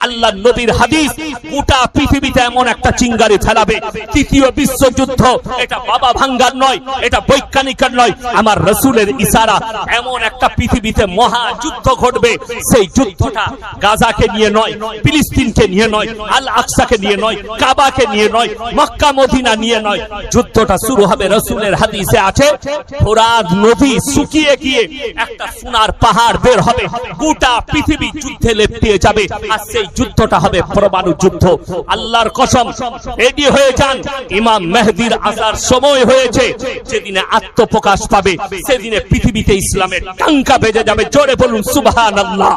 আল্লাহ নবীর হাদিস গোটা পৃথিবীতে এমন একটা চিঙ্গারি ফেলাবে, তৃতীয় বিশ্বযুদ্ধ। এটা বাবা ভাঙ্গার নয়, এটা বৈজ্ঞানিকের নয়, আমার রাসূলের ইশারা। এমন একটা পৃথিবীতে মহাযুদ্ধ ঘটবে, সেই যুদ্ধটা গাজাকে নিয়ে নয়, ফিলিস্তিনকে নিয়ে নয়, আল আকসাকে নিয়ে নয়, কাবাকে নিয়ে নয়, মক্কা মদিনা নিয়ে নয়। যুদ্ধটা শুরু হবে, রাসূলের হাদিসে আছে, ফোরাত নদী শুকিয়ে গিয়ে একটা সোনার পাহাড় বের হবে, গোটা পৃথিবী যুদ্ধে লেপ্টিয়ে যাবে, আর সেই যুদ্ধটা হবে পরমাণু যুদ্ধ। আল্লাহর কসম, রেডি হয়ে যান, ইমাম মেহেদীর আসার সময় হয়েছে। যেদিনে আত্মপ্রকাশ পাবে, সেদিনে পৃথিবীতে ইসলামের টাঙ্কা বেজে যাবে। জোরে বলুন সুবহানাল্লাহ।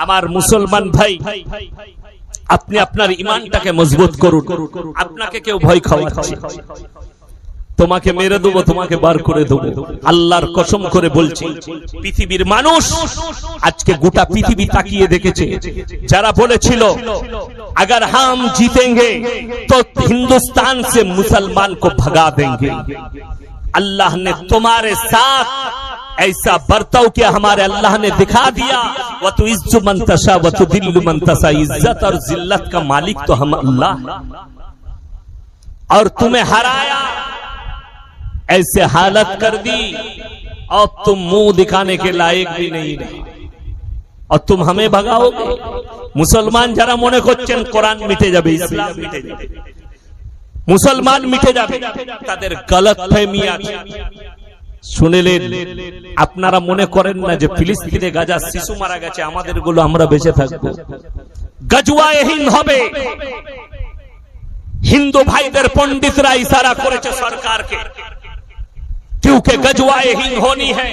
আমার মুসলমান ভাই, আপনি আপনার ঈমানটাকে মজবুত করুন। আপনাকে কেউ ভয় খাওয়াচ্ছে, তোমাকে মেরে দেবো, তোমাকে বার করে দেবো, আল্লাহর কসম করে বলছি, পৃথিবীর মানুষ আজকে গোটা পৃথিবী তাকিয়ে দেখেছে। যারা বলেছিল अगर हम जीतेंगे तो हिंदुस्तान से मुसलमान को भगा देंगे, अल्लाह ने तुम्हारे साथ ऐसा बर्ताव किया, हमारे अल्लाह ने दिखा दिया। व तु इज्जु मन तशा व तु दिल्लु मन तशा, इज्जत और जिल्लत का मालिक तो हम अल्लाह, और तुम्हें हराया, ऐसे हालत कर दी और तुम मुंह दिखाने के लायक भी नहीं रहे, और तुम हमें भगाओगे। मुसलमान जरा मने करছেন কোরআন মিটে যাবে, ইসলাম মিটে যাবে, মুসলমান মিটে যাবে, তাদের গলতফহমি আছে। শুনলেন, আপনারা মনে করেন না যে ফিলিস্তিনে গাজা শিশু মারা গেছে, আমাদের গুলো আমরা বেঁচে থাকবো? গজওয়ায়ে হিন্দ হবে। হিন্দু ভাইদের পণ্ডিতরা ইশারা করেছে সরকারকে, क्योंकि गजवाए हिंद होनी है।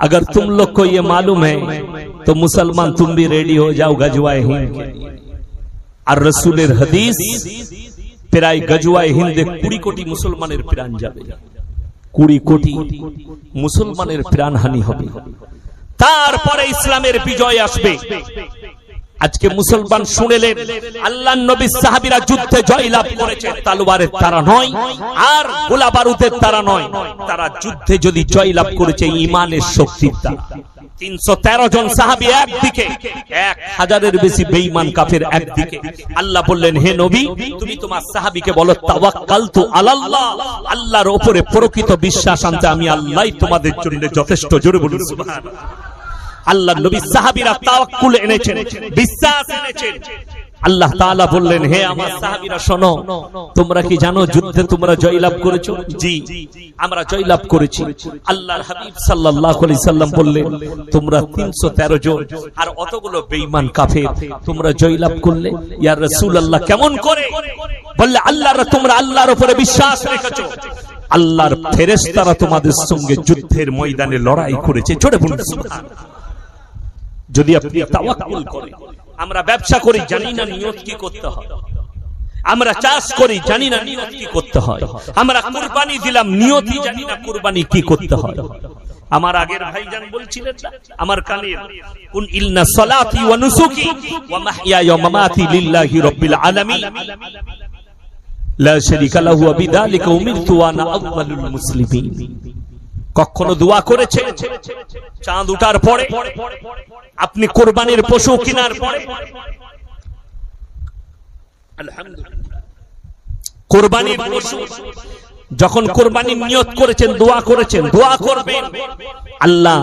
अगर तुम लोग को ये मालूम है तो मुसलमान तुम भी रेडी हो जाओ गजवाए हिंद। और रसूलेर हदीस प्राय गजवाए हिंदे 20 कोटी मुसलमानेर प्राण जाबे, 20 कोटी मुसलमानेर प्राणहानि होबे, तारपरे इस्लामेर विजय आसबे। আজকে মুসলমান শুনলেন, আল্লাহর নবী সাহাবীরা যুদ্ধে জয়লাভ করেছে তলোয়ারের দ্বারা নয়, আর গোলা বারুদের দ্বারা নয়, তারা যুদ্ধে যদি জয়লাভ করেছে ঈমানের শক্তির দ্বারা। 313 জন সাহাবী একদিকে, 1000-এর বেশি বেঈমান কাফের একদিকে। আল্লাহ বললেন, হে নবী, তুমি তোমার সাহাবীকে বলো, তাওয়াক্কালতু আলাল্লাহ, আল্লাহর উপরে প্রকৃত বিশ্বাস আনতে আমি আল্লাহই তোমাদের জন্য যথেষ্ট। জোরে বলুন সুবহানাল্লাহ। আল্লাহ নবী সাহাবীরা তাওয়াক্কুল এনেছেন, বিশ্বাস এনেছেন। আল্লাহ তাআলা বললেন, হে আমার সাহাবীরা শোনো, তোমরা কি জানো যুদ্ধে তোমরা জয়লাভ করেছো? জি, আমরা জয়লাভ করেছি। আল্লাহর হাবিব সাল্লাল্লাহু আলাইহি সাল্লাম বললেন, তোমরা 313 জন আর অতগুলো বেঈমান কাফের তোমরা জয়লাভ করলে। ইয়া রাসূলুল্লাহ, কেমন করে? বললে, তোমরা আল্লাহর উপরে বিশ্বাস রেখেছো, আল্লাহর ফেরেশতারা তোমাদের সঙ্গে যুদ্ধের ময়দানে লড়াই করেছে। জোরে বলুন সুবহানাল্লাহ। যদি আপনি তাওয়াক্কুল করেন, আমরা ব্যবসা করি, জানি না নিয়ত কি করতে হয়, আমরা চাষ করি, জানি না নিয়ত কি করতে হয়, আমরা কুরবানি দিলাম, নিয়তই জানি না কুরবানি কি করতে হয়। আমার আগের ভাইজান বলছিলেন না আমার কানে, কুন ইন্না সালাতি ওয়া নুসুকি ওয়া মাহইয়ায়া ওয়া মামাতি লিল্লাহি রাব্বিল আলামিন লা শারীকা লাহু ওয়া বিযালিকা উমিরতু ওয়া আনা আউয়ালুল মুসলিমিন। কখনো দোয়া করেছে চাঁদ ওঠার পরে, আপনি কুরবানির পশু কেনার পরে? আলহামদুলিল্লাহ, কুরবানির পশু যখন কুরবানির নিয়ত করেছেন, দোয়া করেছেন, দোয়া করবেন, আল্লাহ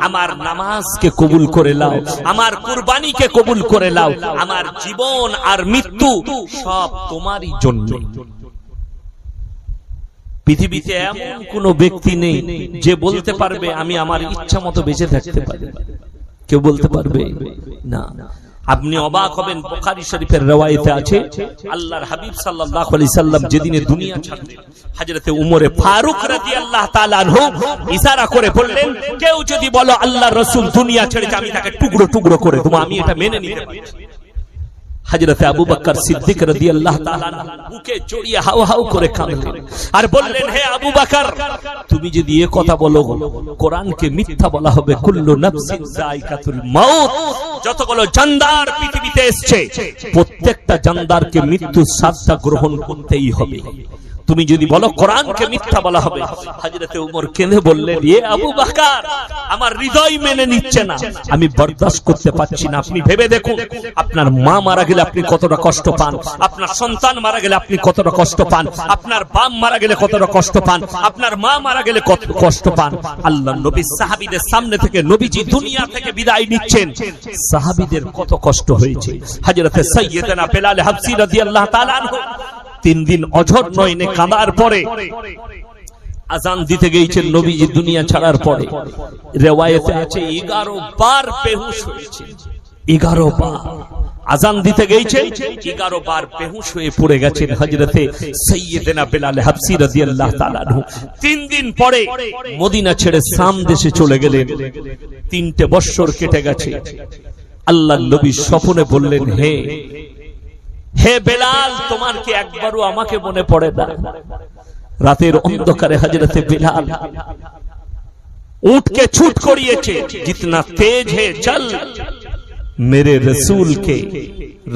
আমার নামাজকে কবুল করে নাও, আমার কুরবানিকে কবুল করে নাও, আমার জীবন আর মৃত্যু সব তোমারই জন্য। পৃথিবীতে এমন কোন ব্যক্তি নেই যে বলতে পারবে আমি আমার ইচ্ছা মতো বেঁচে থাকতে পারি। কেউ বলতে পারবে না। আপনি অবাক হবেন, বুখারী শরীফের রওয়ায়েতে আছে, আল্লাহর হাবিব সাল্লাল্লাহু আলাইহি সাল্লাম যেদিনে দুনিয়া ছাড়লেন, হযরতে উমরে ফারুক রাদিয়াল্লাহু তাআলা আনহু ইশারা করে বললেন, কেউ যদি বলো আল্লাহর রাসূল দুনিয়া ছেড়েছে, আমি তাকে টুকরো টুকরো করে দেব, আমি এটা মেনে নিতে পারি। হযরত আবু বকর সিদ্দিক রাদিয়াল্লাহু তাআলা বুকে জড়িয়ে হাউ হাউ করে কাঁদলেন আর বললেন, হে আবু বকর, তুমি যদি এই কথা বলো, কোরআনকে মিথ্যা বলা হবে। কুল্লু নাফসিন যায়কাতুল মাউত, যতগুলো জানদার পৃথিবীতে এসেছে প্রত্যেকটা জানদারকে মৃত্যুর স্বাদটা গ্রহণ করতেই হবে। তুমি যদি বলো কোরআনকে মিথ্যা বলা হবে, হযরতে উমর কেঁদে বললেন, এ আবু বকর, আমার হৃদয় মেনে নিচ্ছে না, আমি বরদাস্ত করতে পারছি না। আপনি ভেবে দেখুন, আপনার মা মারা গেলে আপনি কতটা কষ্ট পান, আপনার সন্তান মারা গেলে আপনি কতটা কষ্ট পান, আপনার বাপ মারা গেলে কতটা কষ্ট পান, আপনার মা মারা গেলে কত কষ্ট পান। আল্লাহর নবী সাহাবীদের সামনে থেকে নবীজি দুনিয়া থেকে বিদায় নিচ্ছেন, সাহাবীদের কত কষ্ট হয়েছে। হযরতে সাইয়েদনা বেলাল হাবশী রাদিয়াল্লাহু তাআলা আনহু 3 দিন অঝর নয়নে কাঁদার পরে আজান দিতে গিয়েছেন নবীজি দুনিয়া ছাড়ার পরে। রিওয়ায়াতে আছে 11 বার বেহুশ হয়েছে, 11 বার আজান দিতে গিয়েছে, 11 বার বেহুশ হয়ে পড়ে গেছেন হযরতে সাইয়েদনা বেলাল হাবশী রাদিয়াল্লাহু তাআলা আনহু। 3 দিন পরে মদিনা ছেড়ে শাম দেশে চলে গেলেন। 3টে বছর কেটে গেছে। আল্লাহর নবী স্বপ্নে বললেন, হে বেলাল, তোমার কি একবারও আমাকে মনে পড়ে না? রাতের অন্ধকারে হযরতে বেলাল উঠকে ছুট করিয়েছে, जितना तेज है चल मेरे रसूल के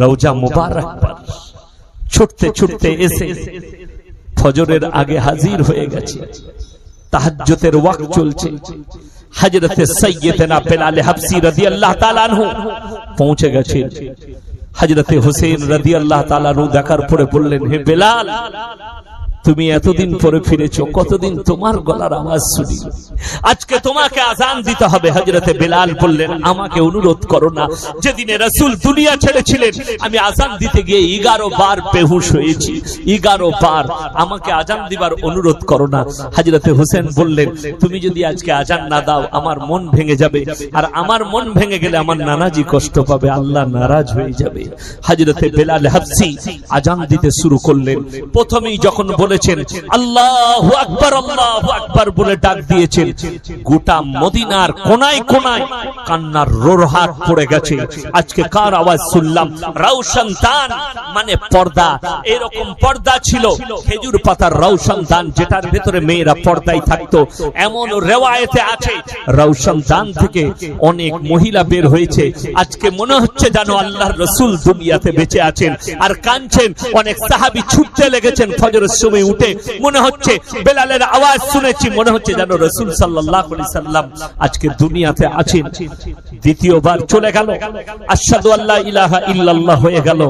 রওজা মুবারক पर। ছুটতে ছুটতে এসে ফজরের আগে হাজির হয়ে গেছে। তাহাজ্জুদের ওয়াক্ত চলছে। হযরতে সাইয়েদনা বেলাল হাবশী রাদিয়াল্লাহু তাআলা আনহু পৌঁছে গেছেন। হযরতে হুসেন রাদিয়াল্লাহু তাআলা আনহু দেখার পরে বললেন, হে বেলাল, তুমি এতদিন পরে ফিরেছো, কতদিন তোমার গলার আওয়াজ শুনি, আজকে তোমাকে আজান দিতে হবে। হযরতে বেলাল বললেন, আমাকে অনুরোধ করো না, যেদিনে রাসূল দুনিয়া ছেড়েছিলেন আমি আজান দিতে গিয়ে 11 বার বেহুশ হয়েছি, 11 বার, আমাকে আজান দিবার অনুরোধ করো না। হযরতে হুসেন বললেন, তুমি যদি আজকে আজান না দাও আমার মন ভেঙে যাবে, আর আমার মন ভেঙে গেলে আমার নানাজি কষ্ট পাবে, আল্লাহ নারাজ হয়ে যাবে। হযরতে বেলাল হাবশী আজান দিতে শুরু করলেন। প্রথমেই যখন বলেছেন আল্লাহু আকবার, আল্লাহু আকবার বলে ডাক দিয়েছেন, গোটা মদিনার কোনায় কোনায় কান্নার রোরহাট পড়ে গেছে। আজকে কার আওয়াজ শুনলাম? রওশন দান মানে পর্দা। এরকম পর্দা ছিল খেজুর পাতার রওশন দান, যেটার ভেতরে মেয়েরা পর্দায় থাকতো। এমন রিওয়ায়াতে আছে রওশন দান থেকে অনেক মহিলা বের হয়েছে। আজকে মনে হচ্ছে যেন আল্লাহর রাসূল দুনিয়াতে বেঁচে আছেন আর কাঁদছেন। অনেক সাহাবী ছুটতে লেগেছেন ফজরের সময় উঠে, মনে হচ্ছে বেলালের আওয়াজ শুনেছি, মনে হচ্ছে যেন রাসূল সাল্লাল্লাহু আলাইহি সাল্লাম আজকে দুনিয়াতে আছেন। দ্বিতীয়বার চলে গেল, আশহাদু আল্লা ইলাহা ইল্লাল্লাহ হয়ে গেল।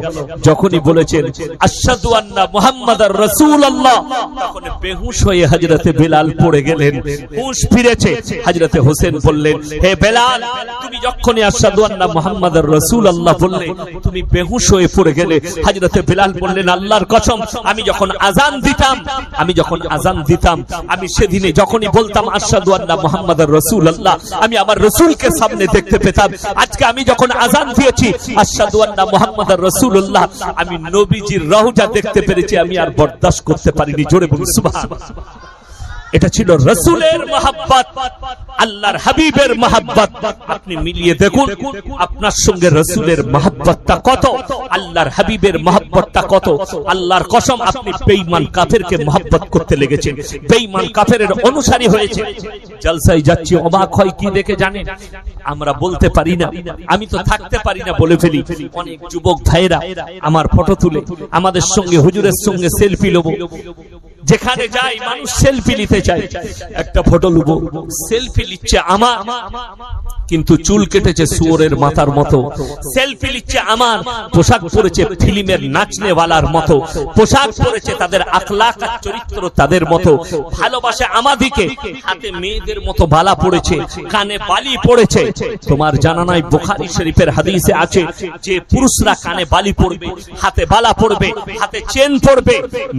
যখনই বলেছেন আশহাদু আন্না মুহাম্মাদার রাসূলুল্লাহ, তখন বেহুশ হয়ে হযরতে বেলাল পড়ে গেলেন। হুঁশ ফিরেছে। হযরতে হোসেন বললেন, হে বেলাল, তুমি যখনই আশহাদু আন্না মুহাম্মাদার রাসূলুল্লাহ বললে তুমি বেহুশ হয়ে পড়ে গেলে। হযরতে বেলাল বললেন, আল্লাহর কসম, আমি যখন আজান দিতাম আমি সেদিনে যখনই বলতাম আশহাদু আন্না মুহাম্মাদার রাসূলুল্লাহ, আমি আমার রাসূলকে সামনে দেখতে পেতাম। আজকে আমি যখন আজান দিয়েছি আশহাদু আন্না মুহাম্মাদার রাসূলুল্লাহ, আমি নবীজির রওজা দেখতে পেরেছি, আমি আর বরদাস্ত করতে পারিনি। জোরে বলুন সুবহানাল্লাহ। এটা ছিল রাসূলের মহব্বত, আল্লাহর হাবিবের মহব্বত। আপনি মিলিয়ে দেখুন আপনার সঙ্গে রাসূলের মহব্বতটা কত, আল্লাহর হাবিবের মহব্বতটা কত। আল্লাহর কসম, আপনি বেঈমান কাফেরকে মহব্বত করতে লেগেছেন, বেঈমান কাফেরের অনুসারী হয়েছে। জলসায় যাচ্ছি, অবাক হয় কি দেখে জানেন? আমরা বলতে পারি না, আমি তো থাকতে পারি না বলে ফেলি। অনেক যুবক ভাইরা আমার ফটো তুলে আমাদের সঙ্গে, হুজুরের সঙ্গে সেলফি নেব। যেখানে যাই মানুষ সেলফি নিতে চায়, একটা ফটো নেব, সেলফি নিচ্ছে আমার, কিন্তু চুল কেটেছে শুয়োরের মাথার মতো। সেলফি নিচ্ছে আমার, পোশাক পরেছে ফিল্মের নাচনেওয়ালার মতো, পোশাক পরেছে তাদের আখলাক আর চরিত্র তাদের মতো, ভালোবাসে আমাদিকে, হাতে মেয়েদের মতো বালা পড়েছে, কানে বালি পড়েছে। তোমার জানা নাই বুখারী শরীফের হাদিসে আছে যে পুরুষরা কানে বালি পড়বে, হাতে বালা পড়বে, হাতে চেন পড়বে,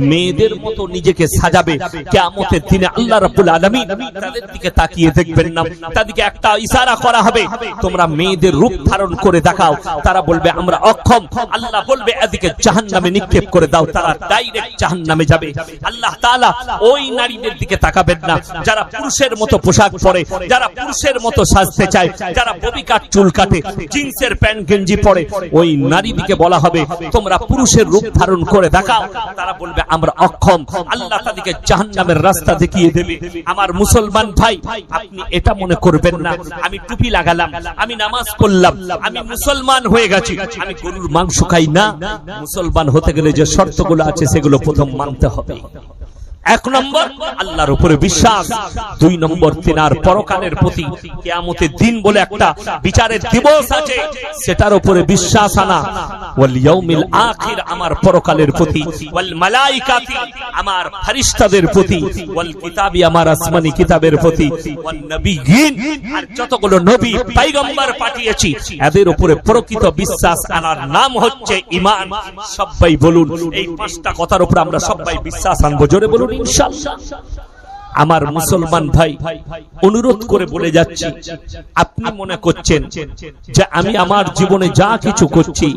মেয়েদের মতো নিজেকে সাজাবে, কিয়ামতের দিনে আল্লাহ রাব্বুল আলামিন তাদের দিকে তাকিয়ে দেখবেন না, তাদেরকে একটা ইশারা করা হবে, তোমরা মেয়েদের রূপ ধারণ করে দেখাও। তারা বলবে আমরা অক্ষম। আল্লাহ বলবে এদিকে জাহান্নামে নিক্ষেপ করে দাও, তারা ডাইরেক্ট জাহান্নামে যাবে। আল্লাহ তাআলা ওই নারীদের দিকে তাকাবেন না যারা পুরুষের মতো পোশাক পরে, যারা পুরুষের মতো সাজতে চায়, যারা ববি কাট চুল কাটে, জিন্সের প্যান্ট গেঞ্জি পরে। ওই নারীদিকে বলা হবে তোমরা পুরুষের রূপ ধারণ করে দেখাও, তারা বলবে আমরা অক্ষম। আল্লাহ তাদেরকে জাহান্নামের রাস্তা দেখিয়ে দেবে। আমার মুসলমান ভাই, আপনি এটা মনে করবেন না আমি টুপি লাগালাম, আমি নামাজ পড়লাম, আমি মুসলমান হয়ে গেছি, আমি গরুর মাংস খাই না। মুসলমান হতে গেলে যে শর্তগুলো আছে সেগুলো প্রথম মানতে হবে। এক নম্বর আল্লাহর উপরে বিশ্বাস, দুই নম্বর তিনার পরকালের প্রতি, কিয়ামতের দিন বলে একটা বিচারের দিবস আছে সেটার উপরে বিশ্বাস আনা, ওয়াল ইয়াউমিল আখির আমার পরকালের প্রতি, ওয়াল মালাইকাতি আমার ফেরেশতাদের প্রতি, ওয়াল কিতাবি আমার আসমানি কিতাবের প্রতি, ওয়ান নবিয়িন আর যতগুলো নবী পয়গম্বর পাঠিয়েছি এদের উপরে প্রকৃত বিশ্বাস আনার নাম হচ্ছে ঈমান। সবাই বলুন এই পাঁচটা কথার উপরে আমরা সবাই বিশ্বাস আনবো, জোরে বলুন ইনশাআল্লাহ। আমার মুসলমান ভাই অনুরোধ করে বলে যাচ্ছি, আপনি মনে করছেন যে আমি আমার জীবনে যা কিছু করছি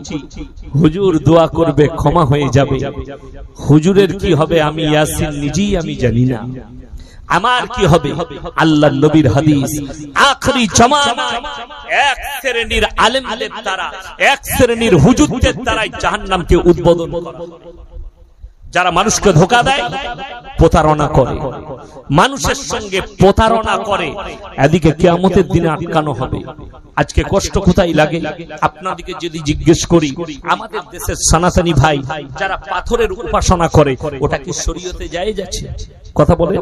হুজুর দোয়া করবে ক্ষমা হয়ে যাবে, হুজুরের কি হবে আমি ইয়াসিন নিজেই আমি জানি না, আমার কি হবে? আল্লাহর নবীর হাদিস, আখরি জামানায় এক শ্রেণীর আলেমদের দ্বারা, এক শ্রেণীর হুজুরদের দ্বারাই জাহান্নামকে উদ্বোধন করা হবে। যারা মানুষকে ধোঁকা দেয়, প্রতারণা করে, মানুষের সঙ্গে প্রতারণা করে, এদিকে কিয়ামতের দিনে আটকানো হবে। আজকে কষ্ট কোথায় লাগে? আপনাদেরকে যদি জিজ্ঞেস করি, আমাদের দেশের সনাতনী ভাই যারা পাথরের উপাসনা করে ওটা কি শরীয়তে জায়েজ আছে? কথা বলে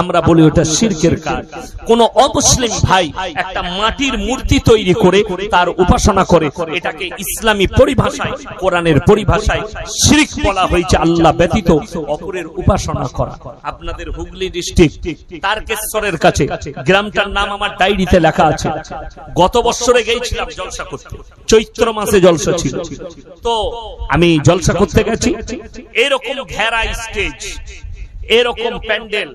আমরা বলি ওটা শিরকের কাজ। কোন অমুসলিম ভাই একটা মাটির মূর্তি তৈরি করে তার উপাসনা করে, এটাকে ইসলামী পরিভাষায়, কোরআনের পরিভাষায় শিরক বলা হয়েছে। আল্লাহ ব্যতীত অপরের উপাসনা করা। আপনাদের হুগলি ডিস্ট্রিক্ট তারকেশ্বরের কাছে, গ্রামটার নাম আমার ডায়েরিতে লেখা আছে। গত বছরে গিয়েছিলাম জলসা করতে, চৈত্র মাসে জলসা ছিল, তো আমি জলসা করতে গেছি। এরকম ঘেরা স্টেজ, এরকম প্যান্ডেল,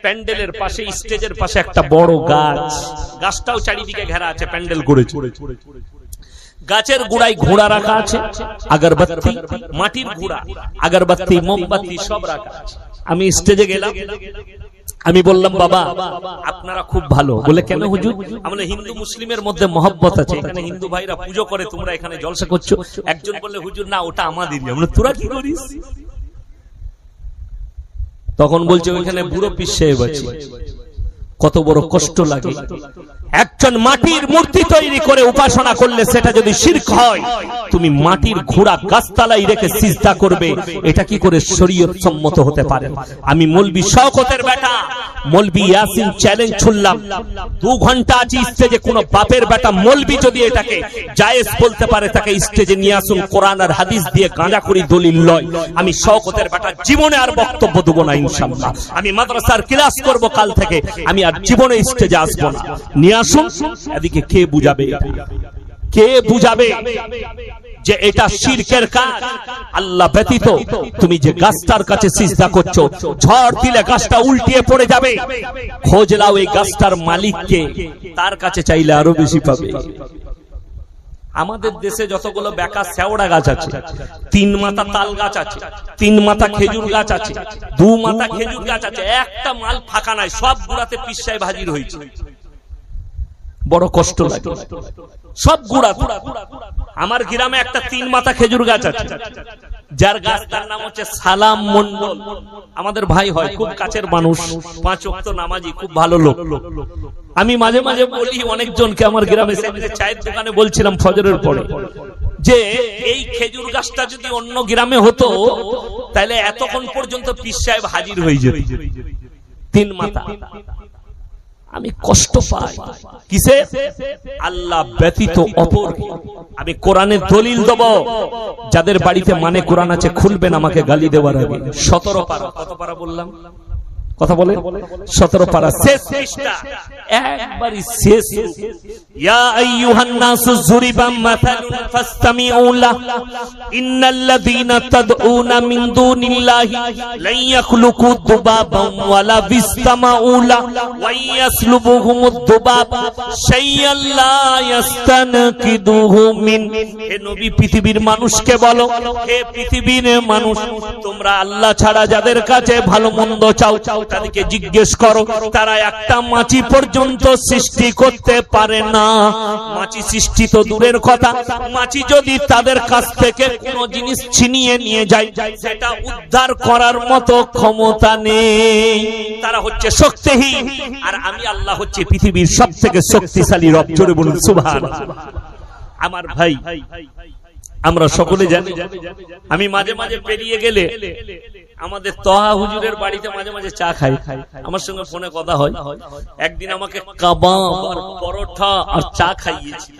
প্যান্ডেলের পাশে স্টেজের পাশে একটা বড় গাছ, গাছটাও চারিদিকে ঘেরা আছে, প্যান্ডেল করেছে। গাছের গোড়ায় ঘোড়া রাখা আছে, আগরবাতি, মাটির ঘোড়া, আগরবাতি, মোমবাতি সব রাখা আছে। আমি স্টেজে গেলাম, আমি বললাম বাবা আপনারা খুব ভালো। বলে কেন হুজুর? আমরা হিন্দু মুসলিমের মধ্যে মহব্বত আছে, এখানে হিন্দু ভাইরা পুজো করে, তোমরা এখানে জলসা করছো। একজন বললে হুজুর না ওটা আমাদেরই। আমরা তোরা কি করিস? তখন বলছে ওইখানে বুড়ো পীর সাহেব আছে। কত বড় কষ্ট লাগে। একজন মাটির মূর্তি তৈরি করে উপাসনা করলে সেটা যদি শিরক হয়, তুমি মাটির ঘোড়া গাছতলায় রেখে সিজদা করবে, এটা কি করে শরীয়ত সম্মত হতে পারে? আমি মৌলভী শওকতের বেটা মৌলভী ইয়াসিন চ্যালেঞ্জ ছুড়লাম, 2 ঘন্টা আছি স্টেজে, কোন বাপের বেটা মৌলভী যদি এটাকে জায়েজ বলতে পারে তাকে স্টেজে নিয়ে আসুন, কোরআন আর হাদিস দিয়ে গাঁজা করি দলিল লয়। আমি শওকতের বেটা জীবনে আর বক্তব্য দেব না ইনশাআল্লাহ। আমি মাদ্রাসার ক্লাস করব কাল থেকে, আমি আর জীবনে স্টেজে আসবো না। নিয়ে আসুন। এদিকে কে বুঝাবে? কে বুঝাবে যে এটা শিরকের কাজ? আল্লাহ ব্যতীত তুমি যে গাছটার কাছে সিজদা করছো, ঝড় দিলে গাছটা উল্টিয়ে পড়ে যাবে। খোঁজ লাও এই গাছটার মালিককে, তার কাছে চাইলে আরো বেশি পাবে। আমাদের দেশে যতগুলো বেকা শেওড়া গাছ আছে, 3 মাথা তাল গাছ আছে, 3 মাথা খেজুর গাছ আছে, 2 মাথা খেজুর গাছ আছে, একটা মাল ফাঁকা নাই, সব গুড়াতে পীর সাহেব হাজির হয়েছে। বড় কষ্ট লাগে, সব গুড়া। আমার গ্রামে একটা 3 মাথা খেজুর গাছ আছে, যার গাছ তার নাম হচ্ছে সালাম মন্ডল। আমাদের ভাই হয়, খুব কাছের মানুষ, 5 ওয়াক্ত নামাজি, খুব ভালো লোক। আমি মাঝে মাঝে বলি অনেকজনকে আমার গ্রামে, চায়ের দোকানে বলছিলাম ফজরের পরে, যে এই খেজুর গাছটা যদি অন্য গ্রামে হতো তাহলে এতক্ষণ পর্যন্ত পীর সাহেব হাজির হয়ে যেত। 3 মাথা। আমি কষ্ট পাই কিসে? আল্লাহ ব্যতীত অপর। আমি কোরআনের দলিল দেব, যাদের বাড়িতে মানে কোরআন আছে খুলবেন আমাকে গালি দেওয়ার আগে। 17 পারা। কত পারা বললাম? কথা বলে 17 পারা, শেষ পৃষ্ঠা, একবারই শেষ। ইয়া আইয়ুহান নাসু যুরিবা মাসালুন ফাসতামিউ লাহু ইন্নাল্লাযীনা তাদউনা মিন দুনিল্লাহি লা ইয়াখলুকু দুবাবান ওয়ালা বিসতামাউ লাহু ওয়া ইয়াসলুবুহুমুদ দুবাবা শাইয়ান লা ইস্তানকিদুহু মিন। হে নবী পৃথিবীর মানুষকে বলো, হে পৃথিবীর মানুষ, তোমরা আল্লাহ ছাড়া যাদের কাছে ভালো মন্দ চাও তাদেরকে জিজ্ঞেস করো, তারা একটা মাছি পর্যন্ত সৃষ্টি করতে পারে না। মাছি সৃষ্টি তো দূরের কথা, মাছি যদি তাদের কাছ থেকে কোনো জিনিস ছিনিয়ে নিয়ে যায় সেটা উদ্ধার করার মতো ক্ষমতা নেই। তারা হচ্ছে শক্তিহীন, আর আমি আল্লাহ হচ্ছে পৃথিবীর সবথেকে শক্তিশালী রব। জোরে বলুন সুবহানাল্লাহ। আমার ভাই আমরা সকলে জানি। আমি মাঝে মাঝে পেরিয়ে গেলে আমাদের তহা হুজুরের বাড়িতে মাঝে মাঝে চা খাই, আমার সঙ্গে ফোনে কথা হয়। একদিন আমাকে কাবাব আর পরোটা আর চা খাইয়েছিল,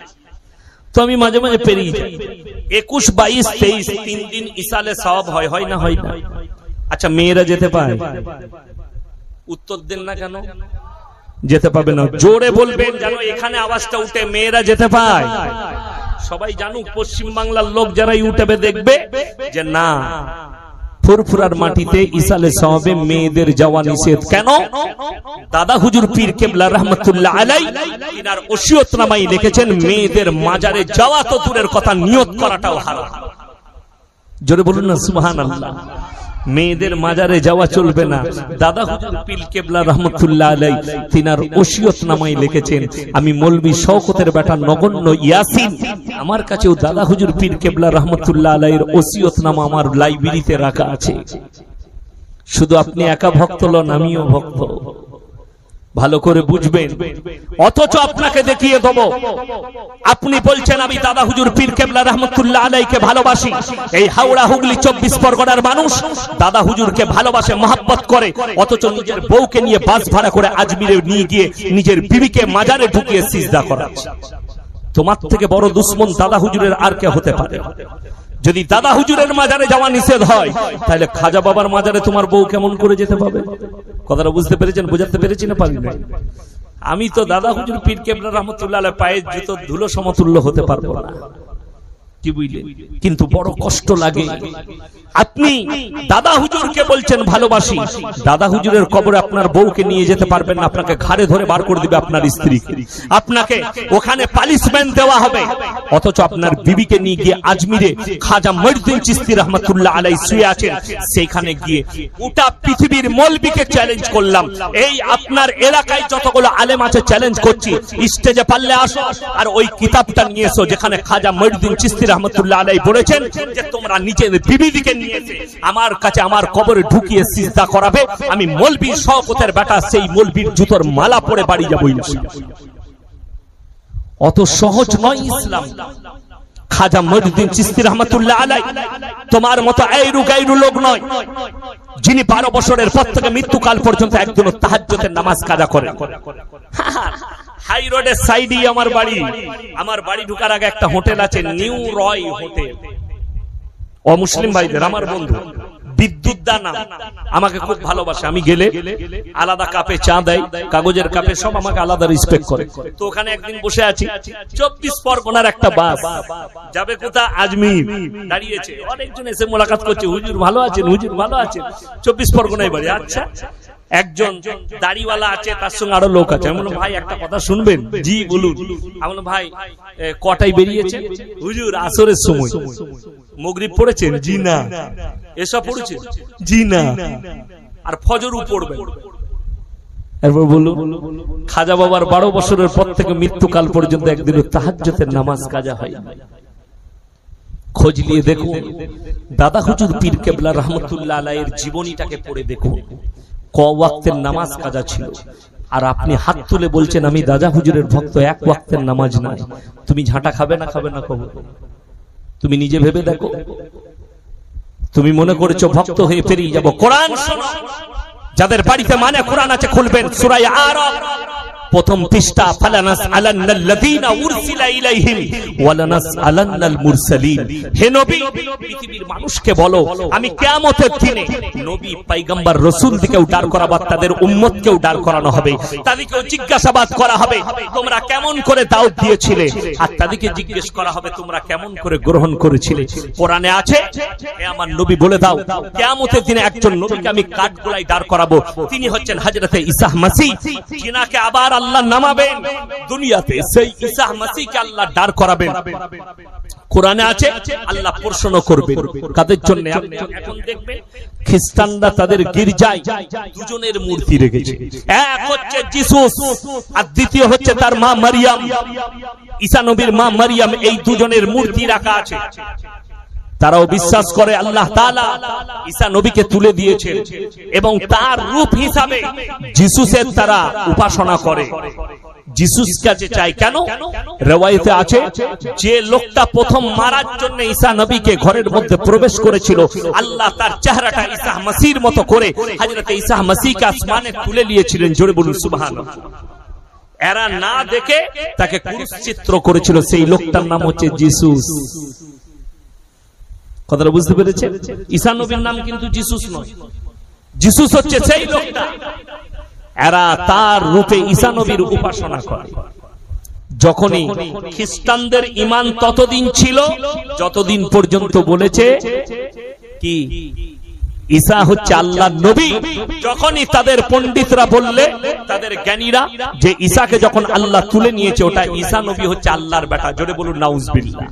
তো আমি মাঝে মাঝে পেরিয়ে যাই। 21, 22, 23 3 দিন ইসালে সওয়াব হয় না হয় না? আচ্ছা, মেয়েরা যেতে পায়? উত্তর দেন না কেন? যেতে পাবে না, জোরে বলবেন যেন এখানে আওয়াজটা উঠে। মেয়েরা যেতে পায়? সবাই জানুক, পশ্চিম বাংলার লোক যারা ইউটিউবে দেখবে যে না, ফুরফুরার মাটিতে ইসালে সওয়াবে মেয়েদের যাওয়া নিষেধ। কেন? দাদা হুজুর পীর কেবলা রহমাতুল্লাহ আলাইহি তিনার ওসিয়তনামায় লিখেছেন মেয়েদের মাজারে যাওয়া তো দূরের কথা, নিয়ত করাটাও হারাম। জোরে বলুন না সুবহানাল্লাহ। মেয়েদের মাজারে যাওয়া চলবে না। দাদা হুজুর পীর কেবলা রহমাতুল্লাহ আলাইহি তিনার ওসিয়তনামায় লিখেছেন, আমি মৌলভী শওকতের বেটা নগণ্য ইয়াসিন, আমার কাছেও দাদা হুজুর পীর কেবলা রহমাতুল্লাহ আলাইহির ওসিয়তনামা আমার লাইব্রেরিতে রাখা আছে। শুধু আপনি একা ভক্ত নন, আমিও ভক্ত, ভালো করে বুঝবেন। অথচ আপনাকে দেখিয়ে দেব, আপনি বলছেন আমি দাদা হুজুর পীর কেবলা রহমাতুল্লাহ আলাইহিকে ভালোবাসি। এই হাওড়া হুগলি 24 পরগনার মানুষ দাদা হুজুরকে ভালোবাসে, মহব্বত করে, অথচ নিজের বউকে নিয়ে বাস ভাড়া করে আজমিরে নিয়ে গিয়ে নিজের বিবিকে মাজারে ঢুকিয়ে সিজদা করাচ্ছে। তোমার থেকে বড় দুশ্মন দাদা হুজুরের আর কে হতে পারে? যদি দাদা হুজুরের মাজারে যাওয়া নিষেধ হয়, তাহলে খাজা বাবার মাজারে তোমার বউ কেমন করে যেতে পাবে? কথাটা বুঝতে পেরেছেন? বোঝাতে পেরেছি না পারি না? আমি তো দাদা হুজুর পীর কেবলা রহমাতুল্লাহ আলাইহি পায়ের জুতো ধুলো সমতুল্য হতে পারবো না, কি বুঝলেন? কিন্তু বড় কষ্ট লাগে। আপনি দাদা হুজুরকে বলছেন ভালোবাসি, দাদা হুজুরের কবরে আপনার বউকে নিয়ে যেতে পারবেন না, আপনাকে ঘাড়ে ধরে বার করে দিবে আপনার স্ত্রী, আপনাকে ওখানে পানিশমেন্ট দেওয়া হবে। অথচ আপনার বিবিকে নিয়ে গিয়ে আজমিরে খাজা মঈনুদ্দিন চিশতি রহমাতুল্লাহ আলাইহি শুয়ে আছেন, সেখানে গিয়ে গোটা পৃথিবীর মৌলবীকে চ্যালেঞ্জ করলাম, এই আপনার এলাকায় যতগুলো আলেম আছে চ্যালেঞ্জ করছি, স্টেজে পারলে আসো আর ওই কিতাবটা নিয়ে এসো যেখানে খাজা মঈনুদ্দিন চিশতি রহমাতুল্লাহ আলাইহি বলেছেন যে তোমরা নিজেদের বিবিদিকে নিয়ে আমার কাছে আমার কবরে ঢুকিয়ে সিজদা করাবে, আমি মৌলভী শওকতের বেটা সেই মৌলভীর জুতোর মালা পরে বাড়ি যাবো ইনশাআল্লাহ। অত সহজ নয় ইসলাম। খাজা মঈনুদ্দিন চিশতি রহমাতুল্লাহ আলাইহি তোমার মতো আইরু গায়রু লোক নয়, যিনি 12 বছরের পর থেকে মৃত্যুকাল পর্যন্ত একদিন তাহাজ্জুদের নামাজ কাজা করেন। হাই রোডের সাইডেই আমার বাড়ি। আমার বাড়ি ঢোকার আগে একটা হোটেল আছে, নিউ রয় হোটেল। অমুসলিম ভাইদের আমার বন্ধু বিদ্যুৎ দা নাম, আমাকে খুব ভালোবাসে। আমি গেলে আলাদা কাপে চা দেয়, কাগজের কাপে, সব আমাকে আলাদা রেসপেক্ট করে। তো ওখানে একদিন বসে আছি, 24 পরগনার একটা বাস যাবে কোথায়? আজমির। দাঁড়িয়েছে, অনেকজন এসে মোলাকাত করছে, হুজুর ভালো আছেন, হুজুর ভালো আছেন, 24 পরগনায় বাড়ি। আচ্ছা, একজন দাড়িওয়ালা আছে, তার সঙ্গে আরো লোক আছে। আমি বললাম ভাই একটা কথা শুনবেন? জি বলুন। আমি বললাম ভাই কটায় বেরিয়েছে? হুজুর আসরের সময়। মাগরিব পড়েছেন? জি না। এসব পড়েছেন? জি না। আর ফজরও পড়বেন। এরপর বলুন, খাজা বাবার 12 বছরের পর থেকে মৃত্যুকাল পর্যন্ত একদিনও তাহাজ্জুদের নামাজ কাজা হয়। খোঁজ নিয়ে দেখুন, দাদা হুজুর পীর কেবলা রহমাতুল্লাহ আলাইহির জীবনীটাকে পড়ে দেখুন, ক ওয়াক্তের নামাজ কাজা ছিল। আর আপনি হাত তুলে বলছেন আমি দাদা হুজুরের ভক্ত, 1 ওয়াক্তের নামাজ নাই। তুমি ঝাঁটা খাবে না? খাবে না? কবে? তুমি নিজে ভেবে দেখো। তুমি মনে করেছো ভক্ত হয়ে পেরিয়ে যাব। কোরআন শোনো, যাদের বাড়িতে মানে কোরআন আছে খুলবেন সূরা আরাফ প্রথম পৃষ্ঠা, ফালানাস আলান্নাল্লাযীনা উরসিলা ইলাইহিম ওয়ালানাস আলান্নাল মুরসালিন। হে নবী, পৃথিবীর মানুষকে বলো আমি কিয়ামতের দিনে নবী পয়গম্বর রাসূল দিকেও দাঁড় করাবো, তাদের উম্মতকেও দাঁড় করানো হবে, তাদেরকেও জিজ্ঞাসাবাদ করা হবে তোমরা কেমন করে দাওয়াত দিয়েছিলে, আর তাদেরকে জিজ্ঞেস করা হবে তোমরা কেমন করে গ্রহণ করেছিলে। কোরআনে আছে, হে আমার নবী বলে দাও কিয়ামতের দিনে একজন নবীকে আমি কাঠগোলায় দাঁড় করাবো, তিনি হচ্ছেন হযরতে ঈসা মাসিহ, যিনাকে আবার আল্লাহ নামাবেন দুনিয়াতে, সেই ঈসা মাসিহকে আল্লাহ দাঁড় করাবেন। কোরআনে আছে আল্লাহ প্রশ্ন করবেন কাদের জন্য? এখন দেখবেন খ্রিস্টানরা তাদের গির্জায় দুজনের মূর্তি রেখেছে, এক হচ্ছে যিশুস আর দ্বিতীয় হচ্ছে তার মা মারিয়াম। ঈসা নবীর মা মারিয়াম, এই দুজনের মূর্তি রাখা আছে। তারাও বিশ্বাস করে আল্লাহ তাআলা ঈসা নবীকে তুলে দিয়েছেন এবং তার রূপ হিসাবে যিশুসের তারা উপাসনা করে। যিশুস কাছে চায়। কেন? রিওয়ায়াতে আছে যে লোকটা প্রথম মারার জন্য ঈসা নবীকে ঘরের মধ্যে প্রবেশ করেছিল, আল্লাহ তার চেহারাটা ঈসা মসিহর মতো করে হযরত ঈসা মসিহকে আসমানে তুলে নিয়েছিলেন। জোরে বলুন সুবহানাল্লাহ। এরা না দেখে তাকে ক্রুশচিত্র করেছিল, সেই লোকটার নাম হচ্ছে যিশুস। কথাটা বুঝতে পেরেছেন? ঈসা নবীর নাম কিন্তু যিশুস নয়, যিশুস হচ্ছে সেই লোকটা। এরা তার রূপে ঈসা নবীর উপাসনা করে। যখনই খ্রিস্টানদের ঈমান ততদিন ছিল যতদিন পর্যন্ত বলেছে কি ঈসা হচ্ছে আল্লাহর নবী। যখনই তাদের পণ্ডিতরা বললে, তাদের জ্ঞানীরা, যে ঈসাকে যখন আল্লাহ তুলে নিয়েছে ওটা ঈসা নবী হচ্ছে আল্লাহর বেটা, জোরে বলুন নাউজুবিল্লাহ।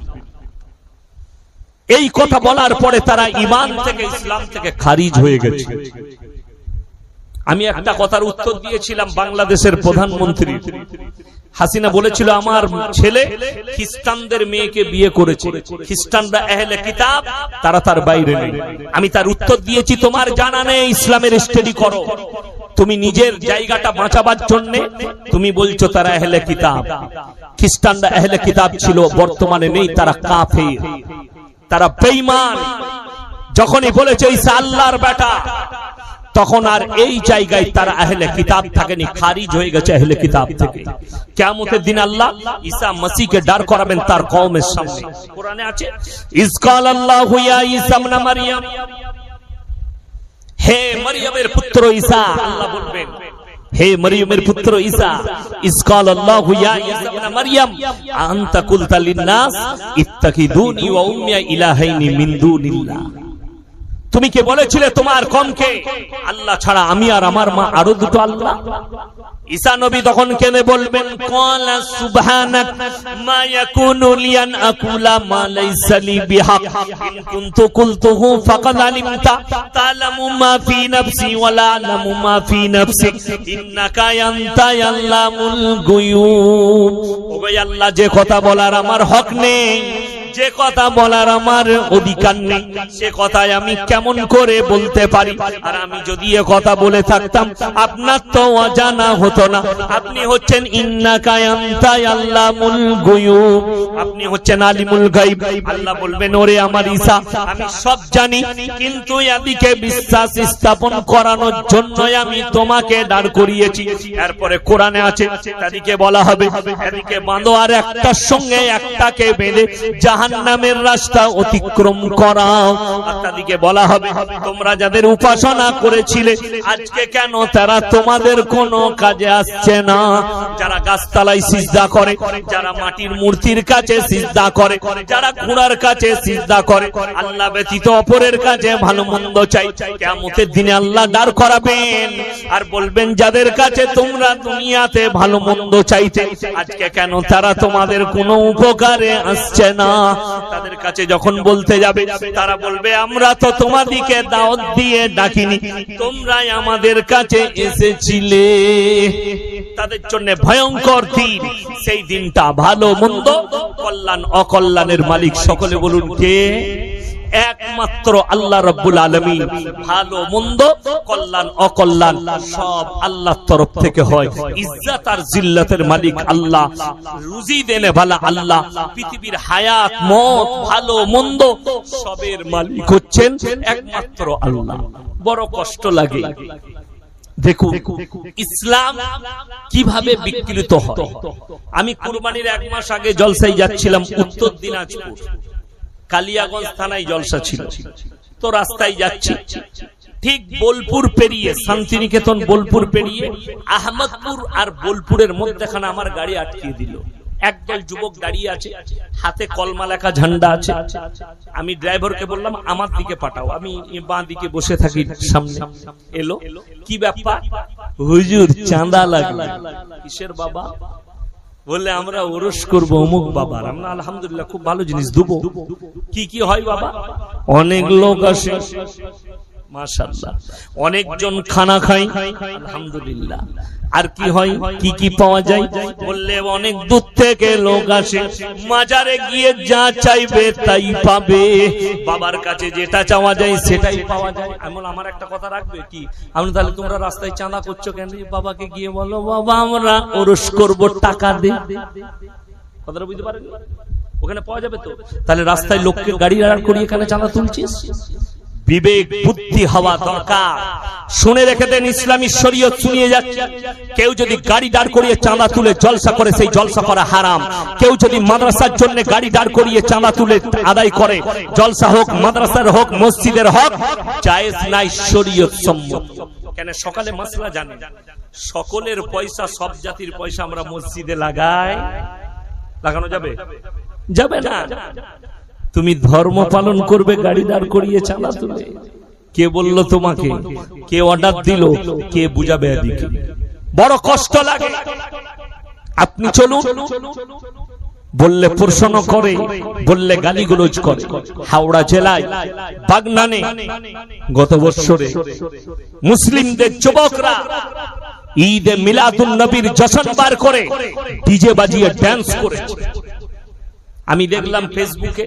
এই কথা বলার পরে তারা ঈমান থেকে, ইসলাম থেকে খারিজ হয়ে গেছে। আমি একটা কথার উত্তর দিয়েছিলাম বাংলাদেশের প্রধানমন্ত্রী। হাসিনা বলেছিল আমার ছেলে খ্রিস্টানদের মেয়েকে বিয়ে করেছে, খ্রিস্টানরা আহলে কিতাব, তারা তার বাইরে নেই। আমি তার উত্তর দিয়েছি তোমার জানা নেই, ইসলামের স্টাডি করো। তুমি নিজের জায়গাটা বাঁচাবার জন্য তুমি বলছো তারা আহলে কিতাব। খ্রিস্টানরা আহলে কিতাব ছিল, বর্তমানে নেই, তারা কাফের, তারা বেঈমান। যখনই বলেছে ঈসা আল্লাহর বেটা, তখন আর এই জায়গায় তারা আহলে কিতাব থাকেনি, খারিজ হয়ে গেছে আহলে কিতাব থেকে। কিয়ামতের দিন আল্লাহ ঈসা মসিহকে দাঁড় করাবেন তার কওমের সামনে। কোরআনে আছে ইসকাল আল্লাহু ইয়া ঈসা ইবনে মারইয়াম, হে মরিয়মের পুত্র ঈসা, আল্লাহ বলবেন হে মরিয়মের পুত্র ঈসা, ইসকাল আল্লাহু ইয়া ঈসা ইবনে মারইয়াম আনতা কুলতা লিন-নাস ইত্তাকিদুনি ওয়া উম্মিয়া ইলাহাইনি মিন দুনিল্লাহ। তুমি কে বলেছিলে তোমার কওমকে আল্লাহ ছাড়া আমি আর আমার মা আরো দুটো আল্লাহ? ঈসা নবী তখন কেনে বলবেন ক্বালা সুবহানাক মা ইয়াকুনু লি আন আকুলা মা লাইসা লি বিহাক ইন কুনতু কুলতুহু ফাকাদ আলিমতা তা'লামু মা ফি নাফসি ওয়া লা আ'লামু মা ফি নাফসিক ইন্নাকা আনতা আল্লামুল গুয়ুব। ওগো আল্লাহ, যে কথা বলার আমার হক নেই, যে কথা বলার আমার অধিকার নেই, সে কথাই আমি কেমন করে বলতে পারি? আর আমি যদি এ কথা বলে থাকতাম আপনার তো অজানা হতো না। আপনি হচ্ছেন ইন্নাকা আনতা আল্লামুল গুয়ুব, আপনি হচ্ছেন আলিমুল গায়ব। আল্লাহ বলবেন ওরে আমার ঈসা, আমি সব জানি, কিন্তু এদিকে বিশ্বাস স্থাপন করানোর জন্য আমি তোমাকে দাঁড় করিয়েছি। এরপরে কোরআনে আছে তাদেরকে বলা হবে এদিকে বাঁধো আর একটার সঙ্গে একটাকে বেঁধে জাহান্নামের রাস্তা অতিক্রম করাও। আর তাদেরকে বলা হবে তোমরা যাদের উপাসনা করেছিলে আজকে কেন তারা তোমাদের কোনো কাজে আসছে না? যারা গাছতলায় সিজদা করে, যারা মাটির মূর্তির কাছে সিজদা করে, যারা ঘোড়ার কাছে সিজদা করে, আল্লাহ ব্যতীত অপরের কাছে ভালো মন্দ চাই, কিয়ামতের দিনে আল্লাহ দাঁড় করাবেন আর বলবেন যাদের কাছে তোমরা দুনিয়াতে ভালো মন্দ চাইতে আজকে কেন তারা তোমাদের কোনো উপকারে আসছে না? তাদের কাছে যখন বলতে যাবে তারা বলবে আমরা তো তোমাদিকে দাওয়াত দিয়ে ডাকিনি, তোমরাই আমাদের কাছে এসেছিলে। তাদের জন্য ভয়ঙ্কর দিন, সেই দিনটা ভালো মন্দ, কল্যাণ অকল্যাণের মালিক সকলে বলুন কে? একমাত্র আল্লাহ রাব্বুল আলামিন। ভালো মন্দ, কল্যাণ অকল্যাণ সব আল্লাহর তরফ থেকে হয়। ইজ্জত আর জিল্লাতের মালিক আল্লাহ, রুজি দেনে ভালা আল্লাহ, পৃথিবীর হায়াত মত ভালো মন্দ সবের মালিক হচ্ছেন একমাত্র আল্লাহ। বড় কষ্ট লাগে দেখুন ইসলাম কিভাবে বিকৃত হয়। আমি কুরবানির 1 মাস আগে জলসায় যাচ্ছিলাম উত্তর দিনাজপুর, কালিয়াগঞ্জ থানায় জলসা ছিল। তো রাস্তায় যাচ্ছি, ঠিক বোলপুর পেরিয়ে, শান্তিনিকেতন বোলপুর পেরিয়ে আহমদপুর আর বোলপুরের মধ্যখানে আমার গাড়ি আটকিয়ে দিল। একদল যুবক দাঁড়িয়ে আছে, হাতে কলমা লেখা ঝান্ডা আছে। আমি ড্রাইভারকে বললাম আমার দিকে পাঠাও, আমি বাঁ দিকে বসে থাকি, সামনে এলো। কি ব্যাপার? হুজুর চাঁদা লাগবে। কিসের বাবা? বললে আমরা ওরস করব অমুক বাবার। আমরা আলহামদুলিল্লাহ খুব ভালো জিনিস দেবো। কি কি হয় বাবা? অনেক লোক আসে, মাশাআল্লাহ। অনেকজন খানা খায়, আলহামদুলিল্লাহ। আর কি হয়, কি কি পাওয়া যায় বললে, অনেক দূর থেকে লোক আসে, মাজারে গিয়ে যা চাইবে তাই পাবে, বাবার কাছে যেটা চাওয়া যায় সেটাই পাওয়া যায়। আমার একটা কথা রাখবে কি, আমি তাহলে তোমরা রাস্তায় চাঁদা করছো কেন? বাবাকে গিয়ে বলো, বাবা আমরা ওরস করব, টাকা দে। কথাটা বুঝতে পারেন? ওখানে পাওয়া যাবে তো। তাহলে রাস্তায় লোককে গাড়ি দাঁড় করিয়ে এখানে চাঁদা তুলছিস? বিবেক বুদ্ধি হওয়া দরকার। শুনে রেখে দেন, ইসলামী শরীয়ত শুনিয়ে যাচ্ছে, কেউ যদি গাড়ি দাঁড় করিয়ে চাঁদা তুলে জলসা করে, সেই জলসা করা হারাম। কেউ যদি মাদ্রাসার জন্য গাড়ি দাঁড় করিয়ে চাঁদা তুলে আদায় করে, জলসা হোক, মাদ্রাসার হোক, মসজিদের হোক, জায়েজ নাই, শরীয়ত সম্মত। কেন? সকালে মাসলা জানেন, সকলের পয়সা, সব জাতির পয়সা আমরা মসজিদে লাগাই, লাগানো যাবে? যাবে না। তুমি ধর্ম পালন করবে, গাড়ি দাঁড় করিয়ে চাঁদা তুলে? কে বলল তোমাকে? কে অর্ডার দিল? কে বুঝাবে? এদিকে বড় কষ্ট লাগে। আপনি চলুন বললে প্রশ্ন করে, বললে গালিগালাজ করে। হাওড়া জেলায় বাগনানে গত বছরে মুসলিমদের যুবকরা ঈদে মিলাদুন নবীর জশ্ন বার করে ডিজে বাজিয়ে ড্যান্স করেছে। আমি দেখলাম ফেসবুকে।